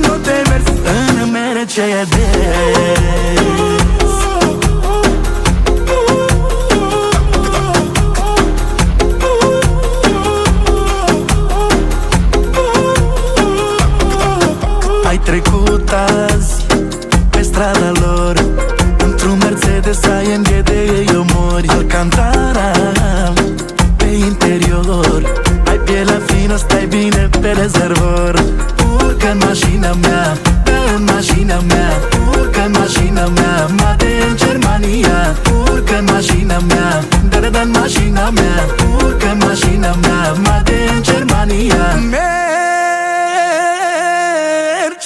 nu te mers în Mercedes. Ai trecut azi pe strada lor într-un Mercedes AMG de ei omori. Alcantara pe interior, ai pielea fină, stai bine pe rezervor. Urcă în mașina mea, dă în mașina mea, urcă în mașina mea, Made în Germania. Urcă în mașina mea, dă în mașina mea, urcă în mașina mea, Made în Germania.